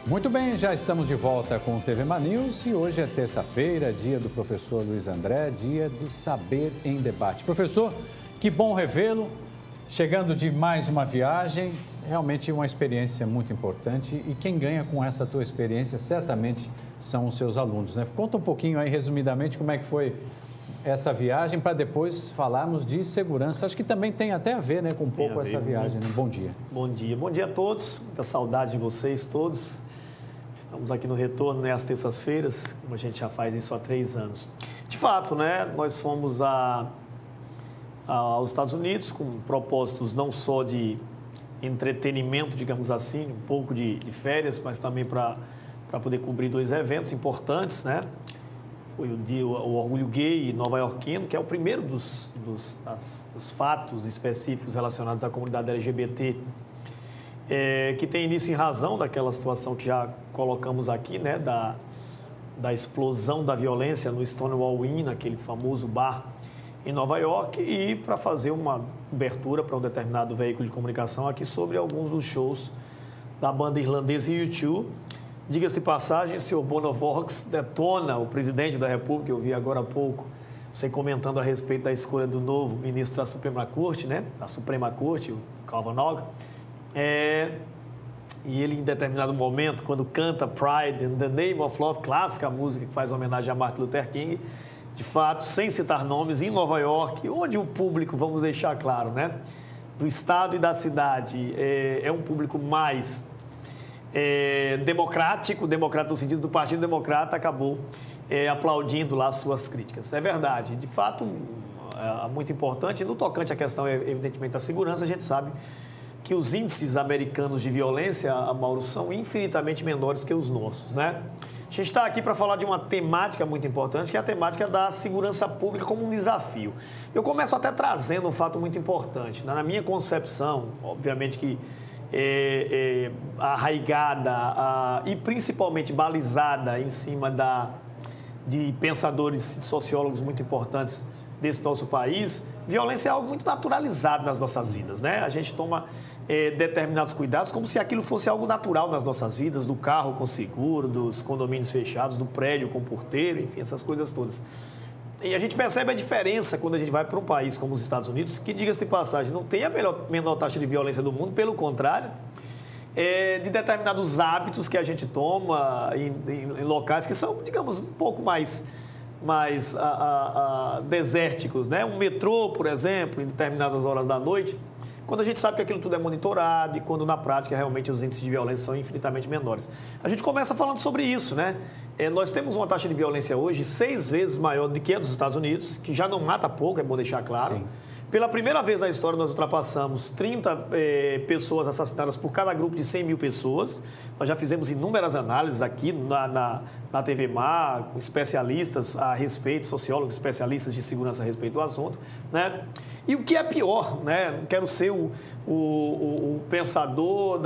Muito bem, já estamos de volta com o TV Manaus e hoje é terça-feira, dia do professor Luiz André, dia do Saber em Debate. Professor, que bom revê-lo, chegando de mais uma viagem, realmente uma experiência muito importante e quem ganha com essa tua experiência certamente são os seus alunos, né? Conta um pouquinho aí, resumidamente, como é que foi essa viagem para depois falarmos de segurança. Acho que também tem até a ver, né, com um pouco essa viagem, né? Bom dia. Bom dia a todos, muita saudade de vocês todos. Estamos aqui no retorno, né, às terças-feiras, como a gente já faz isso há 3 anos. De fato, né, nós fomos aos Estados Unidos com propósitos não só de entretenimento, digamos assim, um pouco de férias, mas também para poder cobrir 2 eventos importantes, né? Foi o Orgulho Gay nova-iorquino, que é o primeiro dos fatos específicos relacionados à comunidade LGBT, que tem início em razão daquela situação que já colocamos aqui, né, da explosão da violência no Stonewall Inn, naquele famoso bar em Nova York, e para fazer uma cobertura para um determinado veículo de comunicação aqui sobre alguns dos shows da banda irlandesa U2. Diga-se de passagem, o senhor Bono Vox detona o presidente da República, eu vi agora há pouco, você comentando a respeito da escolha do novo ministro da Suprema Corte, né, da Suprema Corte, o Kavanaugh. E ele, em determinado momento, quando canta Pride in the Name of Love, clássica música que faz homenagem a Martin Luther King, de fato, sem citar nomes, em Nova York, onde o público, vamos deixar claro, né, do estado e da cidade, é um público mais democrático no sentido do Partido Democrata, acabou aplaudindo lá suas críticas. É verdade, de fato, muito importante. No tocante à questão, evidentemente, da segurança, a gente sabe que os índices americanos de violência, Mauro, são infinitamente menores que os nossos, né? A gente está aqui para falar de uma temática muito importante, que é a temática da segurança pública como um desafio. Eu começo até trazendo um fato muito importante. Na minha concepção, obviamente que arraigada e principalmente balizada em cima de pensadores e sociólogos muito importantes desse nosso país, violência é algo muito naturalizado nas nossas vidas, né? A gente toma determinados cuidados como se aquilo fosse algo natural nas nossas vidas, do carro com seguro, dos condomínios fechados, do prédio com porteiro, enfim, essas coisas todas. E a gente percebe a diferença quando a gente vai para um país como os Estados Unidos, que, diga-se de passagem, não tem a menor taxa de violência do mundo, pelo contrário, de determinados hábitos que a gente toma em locais que são, digamos, um pouco mais desérticos, né? Um metrô, por exemplo, em determinadas horas da noite, quando a gente sabe que aquilo tudo é monitorado e quando, na prática, realmente os índices de violência são infinitamente menores. A gente começa falando sobre isso, né? Nós temos uma taxa de violência hoje 6 vezes maior do que a dos Estados Unidos, que já não mata pouco, é bom deixar claro. Sim. Pela primeira vez na história, nós ultrapassamos 30 pessoas assassinadas por cada grupo de 100 mil pessoas. Nós já fizemos inúmeras análises aqui na TV Mar, com especialistas a respeito, sociólogos especialistas de segurança a respeito do assunto, né? E o que é pior, né? Não quero ser o pensador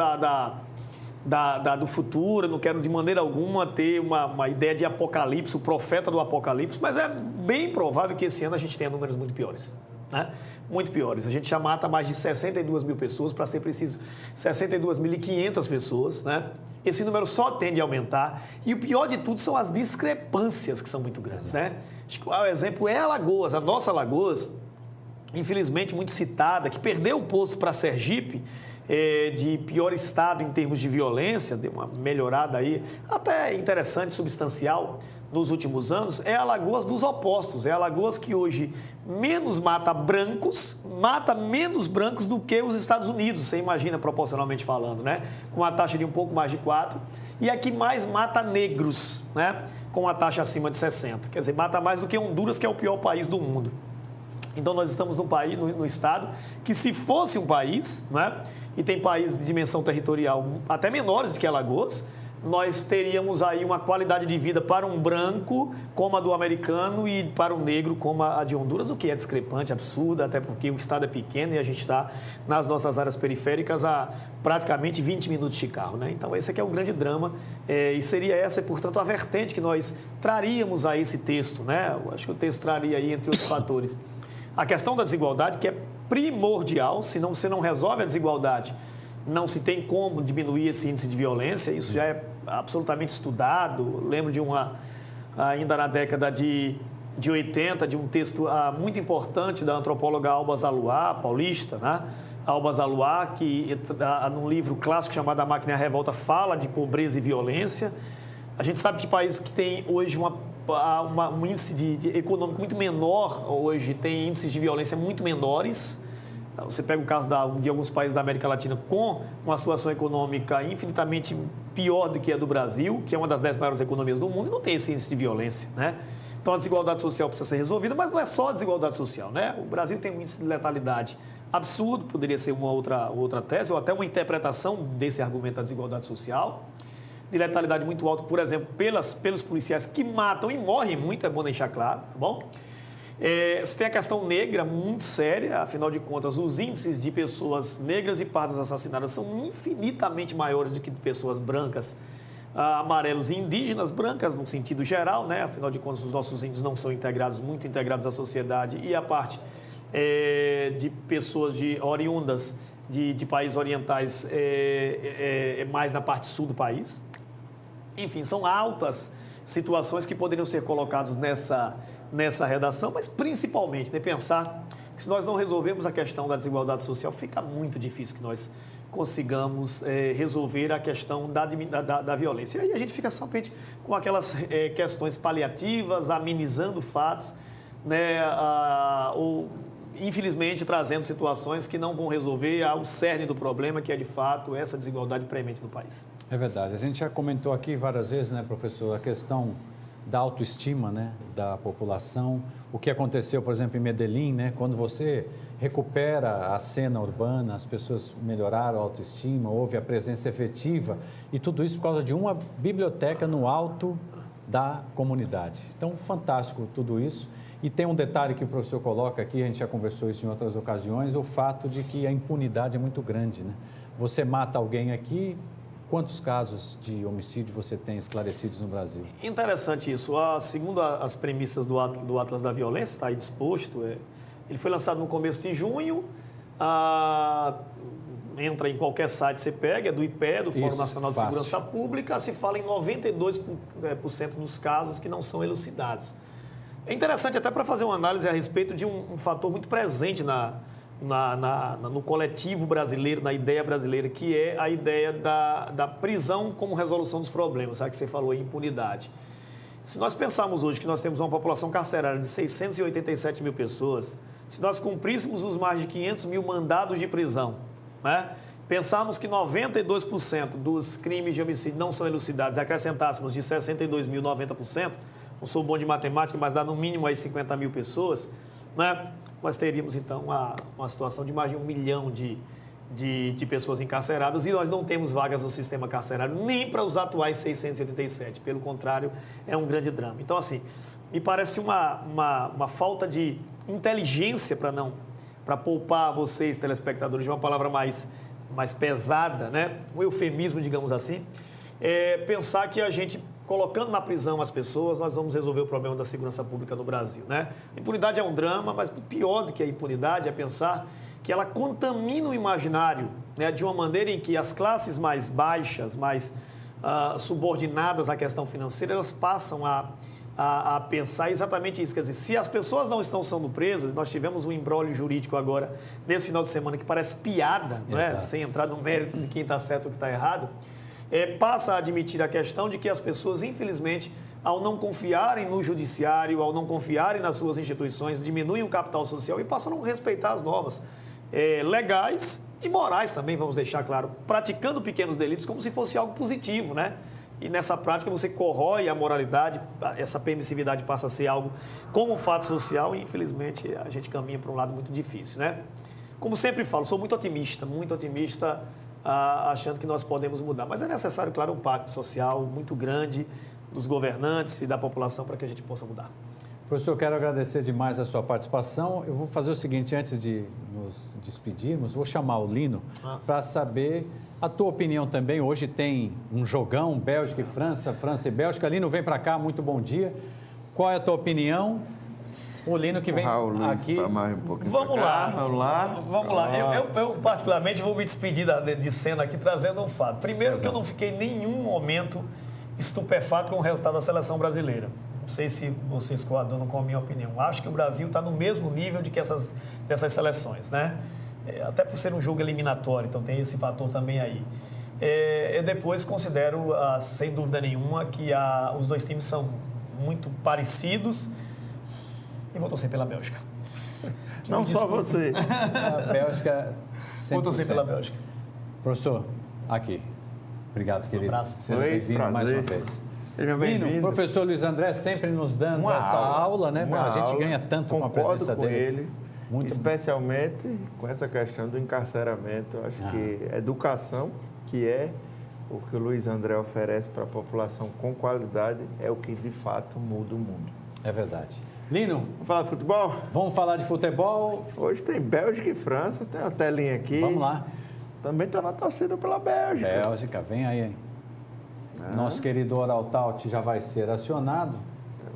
do futuro, não quero de maneira alguma ter uma ideia de apocalipse, o profeta do apocalipse, mas é bem provável que esse ano a gente tenha números muito piores, né? Muito piores. A gente já mata mais de 62 mil pessoas, para ser preciso, 62.500 pessoas, né? Esse número só tende a aumentar. E o pior de tudo são as discrepâncias, que são muito grandes, né? Acho que o exemplo é Alagoas, a nossa Alagoas, infelizmente muito citada, que perdeu o posto para Sergipe, de pior estado em termos de violência, deu uma melhorada aí, até interessante, substancial, nos últimos anos, é Alagoas dos opostos. É Alagoas que hoje menos mata menos brancos do que os Estados Unidos, você imagina, proporcionalmente falando, né? Com a taxa de um pouco mais de 4. E a que mais mata negros, né? Com a taxa acima de 60. Quer dizer, mata mais do que Honduras, que é o pior país do mundo. Então, nós estamos num país, no estado, que se fosse um país, né? E tem países de dimensão territorial até menores do que Alagoas, nós teríamos aí uma qualidade de vida para um branco como a do americano e para um negro como a de Honduras, o que é discrepante, absurdo, até porque o estado é pequeno e a gente está nas nossas áreas periféricas a praticamente 20 minutos de carro, né? Então, esse aqui é o grande drama e seria essa, portanto, a vertente que nós traríamos a esse texto, né? Eu acho que o texto traria aí, entre outros fatores, a questão da desigualdade, que é primordial, senão você não resolve a desigualdade não se tem como diminuir esse índice de violência, isso já é absolutamente estudado. Lembro de ainda na década de 80, de um texto muito importante da antropóloga Alba Zaluá, paulista, né? Alba Zaluá, que num livro clássico chamado A Máquina e a Revolta fala de pobreza e violência. A gente sabe que países que têm hoje um índice econômico muito menor, hoje tem índices de violência muito menores. Você pega o caso de alguns países da América Latina com uma situação econômica infinitamente pior do que a do Brasil, que é uma das 10 maiores economias do mundo, e não tem esse índice de violência, né? Então, a desigualdade social precisa ser resolvida, mas não é só a desigualdade social, né? O Brasil tem um índice de letalidade absurdo, poderia ser uma outra tese, ou até uma interpretação desse argumento da desigualdade social, de letalidade muito alto, por exemplo, pelos policiais que matam e morrem muito, é bom deixar claro, tá bom? Você tem a questão negra muito séria, afinal de contas, os índices de pessoas negras e pardas assassinadas são infinitamente maiores do que de pessoas brancas, amarelos e indígenas, brancas no sentido geral, né? Afinal de contas, os nossos índios não são muito integrados à sociedade, e a parte de pessoas oriundas de países orientais é mais na parte sul do país. Enfim, são altas situações que poderiam ser colocadas nessa redação, mas principalmente, né, pensar que se nós não resolvermos a questão da desigualdade social, fica muito difícil que nós consigamos resolver a questão da violência. E aí a gente fica somente com aquelas questões paliativas, amenizando fatos, né, ou infelizmente trazendo situações que não vão resolver o cerne do problema, que é de fato essa desigualdade premente no país. É verdade. A gente já comentou aqui várias vezes, né, professor, a questão da autoestima, né, da população. O que aconteceu, por exemplo, em Medellín, né, quando você recupera a cena urbana, as pessoas melhoraram a autoestima, houve a presença efetiva, e tudo isso por causa de uma biblioteca no alto da comunidade. Então, fantástico tudo isso. E tem um detalhe que o professor coloca aqui, a gente já conversou isso em outras ocasiões, o fato de que a impunidade é muito grande, né? Você mata alguém aqui, quantos casos de homicídio você tem esclarecidos no Brasil? Interessante isso. Segundo as premissas do Atlas da Violência, está aí disposto, ele foi lançado no começo de junho, entra em qualquer site que você pega, é do IPE, do Fórum Nacional de Segurança Pública, se fala em 92% dos casos que não são elucidados. É interessante até para fazer uma análise a respeito de um fator muito presente no coletivo brasileiro, na ideia brasileira, que é a ideia da prisão como resolução dos problemas, sabe que você falou em impunidade. Se nós pensarmos hoje que nós temos uma população carcerária de 687 mil pessoas, se nós cumpríssemos os mais de 500 mil mandados de prisão, né? Pensarmos que 92% dos crimes de homicídio não são elucidados, e acrescentássemos de 62 mil, 90%, não sou bom de matemática, mas dá no mínimo aí 50 mil pessoas, né? Nós teríamos, então, uma situação de mais de 1 milhão de pessoas encarceradas, e nós não temos vagas no sistema carcerário nem para os atuais 687. Pelo contrário, é um grande drama. Então, assim, me parece uma falta de inteligência para poupar vocês, telespectadores, de uma palavra mais pesada, né? Um eufemismo, digamos assim, pensar que a gente, colocando na prisão as pessoas, nós vamos resolver o problema da segurança pública no Brasil, né? A impunidade é um drama, mas pior do que a impunidade é pensar que ela contamina o imaginário, né, de uma maneira em que as classes mais baixas, mais subordinadas à questão financeira, elas passam a pensar exatamente isso. Quer dizer, se as pessoas não estão sendo presas, nós tivemos um imbróglio jurídico agora, nesse final de semana, que parece piada, não é? Sem entrar no mérito de quem está certo ou que está errado, passa a admitir a questão de que as pessoas, infelizmente, ao não confiarem no judiciário, ao não confiarem nas suas instituições, diminuem o capital social e passam a não respeitar as normas legais e morais também, vamos deixar claro, praticando pequenos delitos como se fosse algo positivo, né? E nessa prática você corrói a moralidade, essa permissividade passa a ser algo como um fato social e, infelizmente, a gente caminha para um lado muito difícil, né? Como sempre falo, sou muito otimista, achando que nós podemos mudar. Mas é necessário, claro, um pacto social muito grande dos governantes e da população para que a gente possa mudar. Professor, eu quero agradecer demais a sua participação. Eu vou fazer o seguinte, antes de nos despedirmos, vou chamar o Lino para saber a tua opinião também. Hoje tem um jogão, Bélgica e França, França e Bélgica. Lino, vem para cá, muito bom dia. Qual é a tua opinião? O Lino que vem Raul Luiz aqui. pra mais um pouquinho Vamos pra lá. cá. Vamos lá. Vamos lá. Eu, particularmente, vou me despedir de cena aqui trazendo um fato. Primeiro, que eu não fiquei em nenhum momento estupefato com o resultado da seleção brasileira. Não sei se vocês coadunam com a minha opinião. Acho que o Brasil está no mesmo nível dessas seleções, né? Até por ser um jogo eliminatório, então tem esse fator também aí. Eu depois considero, sem dúvida nenhuma, que os dois times são muito parecidos e vou torcer pela Bélgica. Não só você. A Bélgica 100%. Vou torcer pela Bélgica. Professor, aqui. Obrigado, querido. abraço. Seja Luiz, bem-vindo mais uma prazer. vez. Seja Lino, bem-vindo. professor Luiz André sempre nos dando essa aula, né? A gente ganha tanto com a presença com dele. ele, Muito especialmente com essa questão do encarceramento. Eu acho que educação, que é o que o Luiz André oferece para a população com qualidade, é o que de fato muda o mundo. É verdade. Lino, Vamos falar de futebol? vamos falar de futebol. Hoje tem Bélgica e França, tem uma telinha aqui. Vamos lá. Também estou na torcida pela Bélgica. Bélgica, vem aí, hein? Nosso querido Oral Taut já vai ser acionado.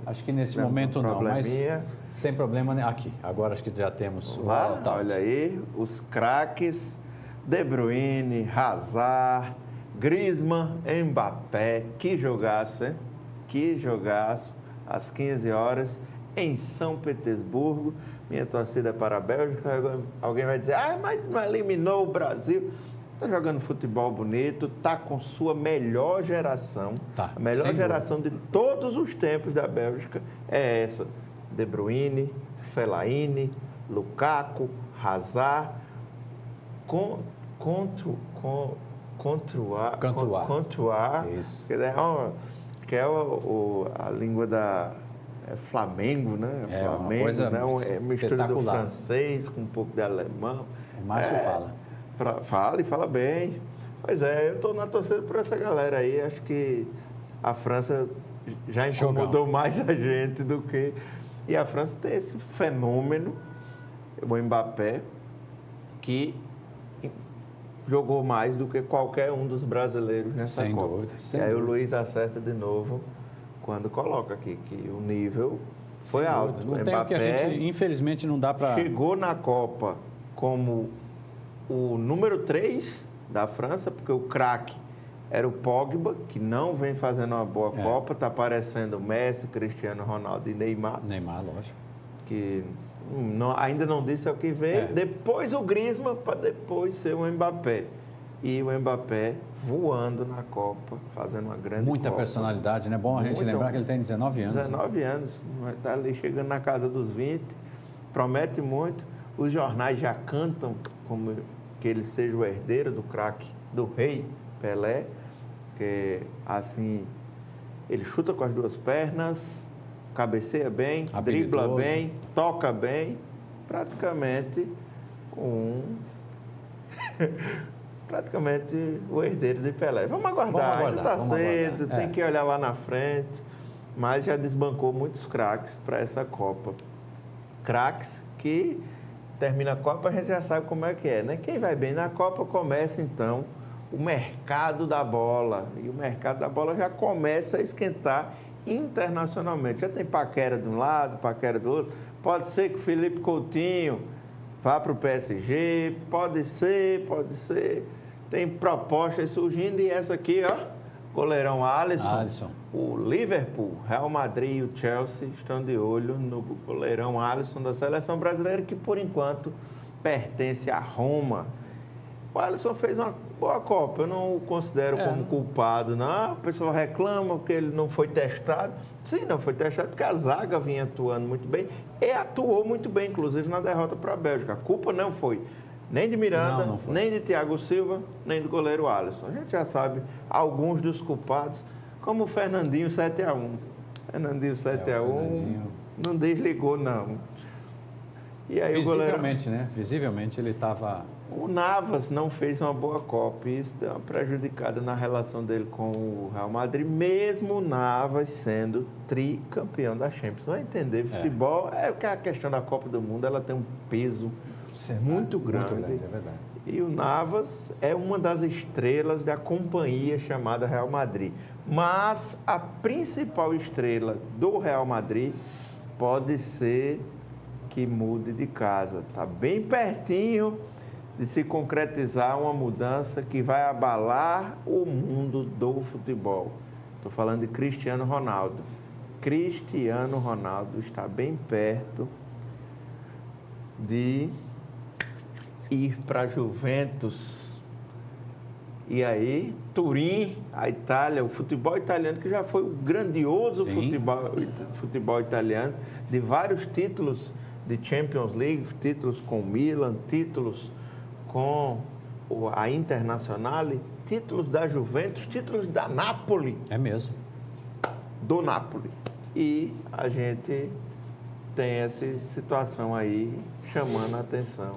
Acho que nesse Tivemos momento um não, mas probleminha. sem problema nenhum. Aqui, agora acho que já temos o Lá, Oral Taut. olha aí, os craques, De Bruyne, Hazard, Griezmann, Mbappé. Que jogaço, hein? Que jogaço. Às 15 horas, em São Petersburgo. Minha torcida é para a Bélgica. Alguém vai dizer, mas não eliminou o Brasil. Está jogando futebol bonito, está com sua melhor geração. Tá, A melhor sem geração de todos os tempos da Bélgica é essa. De Bruyne, Fellaini, Lukaku, Hazard, Courtois, Isso. que é a língua da Flamengo, né? É, uma Flamengo, coisa né? É mistura do espetacular. francês com um pouco de alemão. O Márcio fala. Fala e fala bem. Pois é, eu estou na torcida por essa galera aí. Acho que a França já incomodou mais a gente do que... E a França tem esse fenômeno, o Mbappé, que jogou mais do que qualquer um dos brasileiros nessa Sem Copa. dúvida, E sem aí dúvida. o Luiz acerta de novo quando coloca aqui que o nível foi Sem alto. dúvida. Não O tem o que a Mbappé gente, infelizmente, não dá para... chegou na Copa como o número 3 da França, porque o craque era o Pogba, que não vem fazendo uma boa Copa, está aparecendo Messi, Cristiano Ronaldo e Neymar, Neymar, lógico. que ainda não disse o que vem. É. Depois o Griezmann, para depois ser o Mbappé. E o Mbappé voando na Copa, fazendo uma grande Muita Copa. personalidade, né? Bom a gente Muito. lembrar que ele tem 19 anos. 19 anos, está ali chegando na casa dos 20, promete muito. Os jornais já cantam como que ele seja o herdeiro do craque, do rei Pelé, que assim, ele chuta com as duas pernas, cabeceia bem, dribla Habilidoso. bem, toca bem, praticamente o herdeiro de Pelé. Vamos aguardar, ainda está cedo, aguardar. tem que olhar lá na frente, mas já desbancou muitos craques para essa Copa. Craques que termina a Copa, a gente já sabe como é que é, né? Quem vai bem na Copa começa, então, o mercado da bola. E o mercado da bola já começa a esquentar internacionalmente. Já tem paquera de um lado, paquera do outro. Pode ser que o Felipe Coutinho vá para o PSG, pode ser. Tem propostas surgindo e essa aqui, ó, goleirão Alisson. O Liverpool, Real Madrid e o Chelsea estão de olho no goleirão Alisson da seleção brasileira, que por enquanto pertence à Roma. O Alisson fez uma boa Copa, eu não o considero como culpado, não. O pessoal reclama que ele não foi testado. Sim, não foi testado porque a zaga vinha atuando muito bem e atuou muito bem, inclusive na derrota para a Bélgica. A culpa não foi nem de Miranda, Não foi. nem de Thiago Silva, nem do goleiro Alisson. A gente já sabe alguns dos culpados, como o Fernandinho 7-1. Fernandinho 7-1 Fernandinho. não desligou, não. E aí Visivelmente, né? Visivelmente ele estava... o Navas não fez uma boa Copa e isso deu uma prejudicada na relação dele com o Real Madrid, mesmo o Navas sendo tricampeão da Champions. Vai entender, futebol é que a questão da Copa do Mundo, ela tem um peso muito grande. Muito grande, é verdade. E o Navas é uma das estrelas da companhia chamada Real Madrid. Mas a principal estrela do Real Madrid pode ser que mude de casa. Está bem pertinho de se concretizar uma mudança que vai abalar o mundo do futebol. Estou falando de Cristiano Ronaldo. Cristiano Ronaldo está bem perto de ir para a Juventus. E aí, Turim, a Itália, o futebol italiano, que já foi o grandioso futebol italiano, de vários títulos de Champions League, títulos com o Milan, títulos com a Internazionale, títulos da Juventus, títulos da Napoli. É mesmo. Do Napoli. E a gente tem essa situação aí chamando a atenção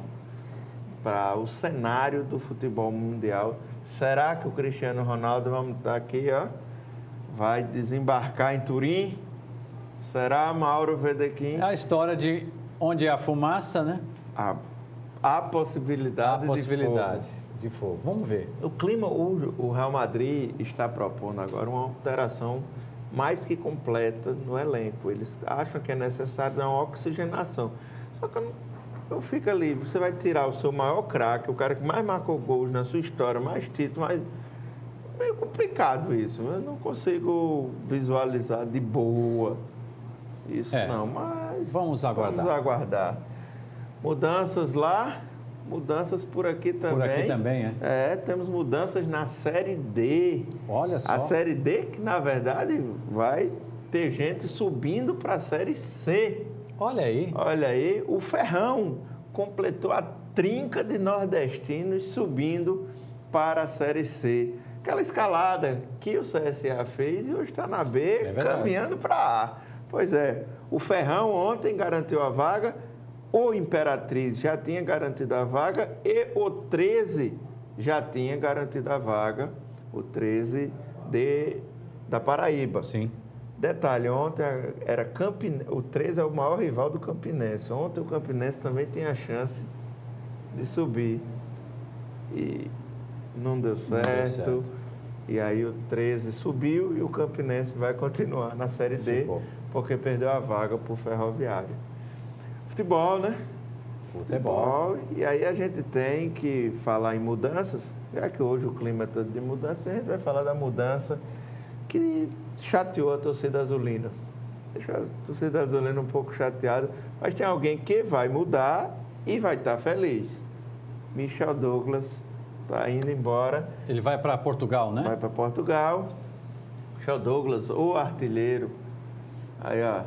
para o cenário do futebol mundial. Será que o Cristiano Ronaldo, vamos estar aqui, ó, vai desembarcar em Turim? Será, Mauro Wedekind? É a história de onde é a fumaça, né? A possibilidade de fogo. Vamos ver. O clima, o Real Madrid está propondo agora uma alteração mais que completa no elenco. Eles acham que é necessário dar uma oxigenação. Só que eu fico ali, você vai tirar o seu maior craque, o cara que mais marcou gols na sua história, mais títulos, mas é meio complicado isso. Eu não consigo visualizar de boa isso não, mas vamos aguardar. Mudanças lá, mudanças por aqui também. Por aqui também, temos mudanças na Série D. Olha só. A Série D que, na verdade, vai ter gente subindo para a Série C. Olha aí. Olha aí, o Ferrão completou a trinca de nordestinos subindo para a Série C. Aquela escalada que o CSA fez e hoje está na B, caminhando para A. Pois é, o Ferrão ontem garantiu a vaga, o Imperatriz já tinha garantido a vaga e o 13 já tinha garantido a vaga, o 13 da Paraíba. Sim. Detalhe, ontem era o 13 é o maior rival do Campinense. Ontem o Campinense também tinha a chance de subir. E não deu certo. E aí o 13 subiu e o Campinense vai continuar na Série D, porque perdeu a vaga para o Ferroviário. Futebol, né? Futebol. E aí a gente tem que falar em mudanças, já que hoje o clima é todo de mudança, a gente vai falar da mudança que chateou a torcida azulina. Deixa a torcida azulina um pouco chateada, mas tem alguém que vai mudar e vai estar feliz. Michel Douglas está indo embora. Ele vai para Portugal, né? Vai para Portugal. Michel Douglas, o artilheiro, aí ó,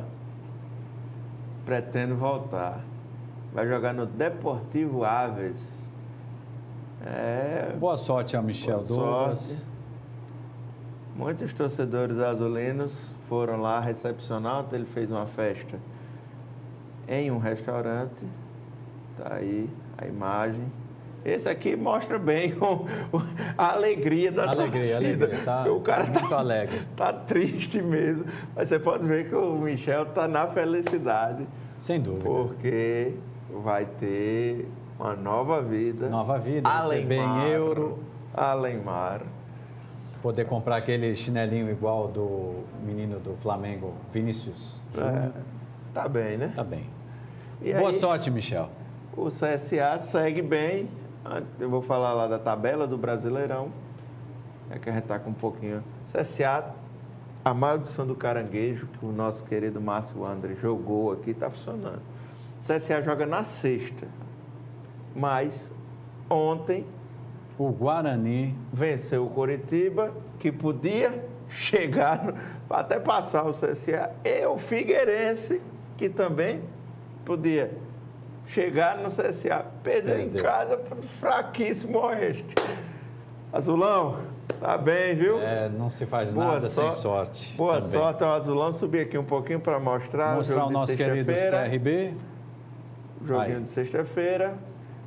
pretende voltar. Vai jogar no Deportivo Aves. Boa sorte ao Michel Douglas. Sorte. Muitos torcedores azulinos foram lá recepcionar, ele fez uma festa em um restaurante. Está aí a imagem. Esse aqui mostra bem a alegria da torcida. Alegria. O cara está muito alegre. Está triste mesmo, mas você pode ver que o Michel está na felicidade. Sem dúvida. Porque vai ter uma nova vida. Nova vida, receber em euro. Alemar. Poder comprar aquele chinelinho igual do menino do Flamengo, Vinícius Júnior. Tá bem, né? Tá bem. E boa aí, sorte, Michel. O CSA segue bem. Eu vou falar lá da tabela do Brasileirão. É que a gente está com um pouquinho. CSA, a maldição do caranguejo, que o nosso querido Márcio André jogou aqui, está funcionando. CSA joga na sexta. Mas ontem o Guarani venceu o Coritiba, que podia chegar, até passar o CSA, e o Figueirense, que também podia chegar no CSA. Perdeu em casa para o fraquíssimo Oeste. Azulão, tá bem, viu? Não se faz nada sem sorte. Boa sorte ao Azulão. Subir aqui um pouquinho para mostrar o jogo o nosso querido CRB. Joguinho de sexta-feira.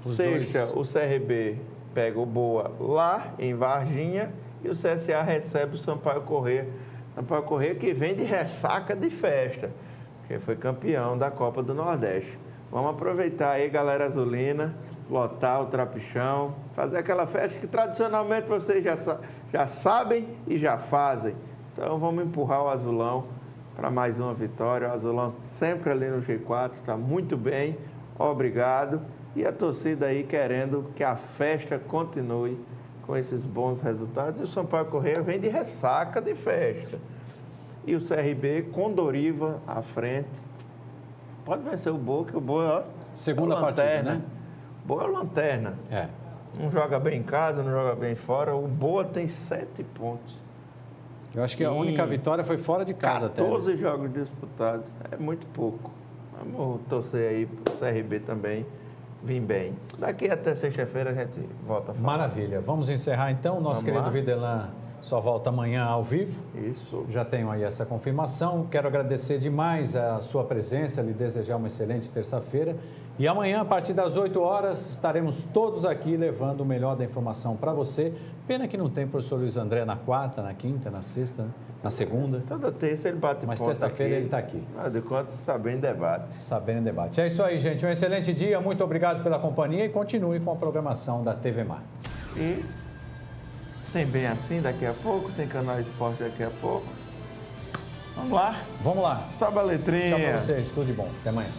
Sexta, o CRB pega o Boa lá em Varginha e o CSA recebe o Sampaio Corrêa. Sampaio Corrêa que vem de ressaca de festa, porque foi campeão da Copa do Nordeste. Vamos aproveitar aí, galera azulina, lotar o Trapichão, fazer aquela festa que tradicionalmente vocês já sabem e já fazem. Então vamos empurrar o azulão para mais uma vitória. O Azulão sempre ali no G4, está muito bem. Obrigado. E a torcida aí querendo que a festa continue com esses bons resultados. E o Sampaio Corrêa vem de ressaca de festa. E o CRB com Doriva à frente. Pode vencer o Boa, que o Boa Segunda é o partida, lanterna. né? Boa é o lanterna. É. Não joga bem em casa, não joga bem fora. O Boa tem 7 pontos. Eu acho que a única vitória foi fora de casa até. 14 jogos disputados. É muito pouco. Vamos torcer aí para o CRB também vir bem. Daqui até sexta-feira a gente volta a falar. Maravilha. Vamos encerrar então. Nosso Vamos querido lá. Videlan só volta amanhã ao vivo. Isso. Já tenho aí essa confirmação. Quero agradecer demais a sua presença, lhe desejar uma excelente terça-feira. E amanhã, a partir das 8 horas, estaremos todos aqui levando o melhor da informação para você. Pena que não tem o professor Luiz André na quarta, na quinta, na sexta, né? Na segunda. Toda terça ele bate Mas ponto terça-feira aqui. ele está aqui. Afinal de contas, sabendo debate. Sabendo em debate. É isso aí, gente. Um excelente dia. Muito obrigado pela companhia e continue com a programação da TV Mar. E tem Bem Assim daqui a pouco, tem Canal Esporte daqui a pouco. Vamos lá. Vamos lá. Sobe a letrinha. Tchau para vocês. Tudo de bom. Até amanhã.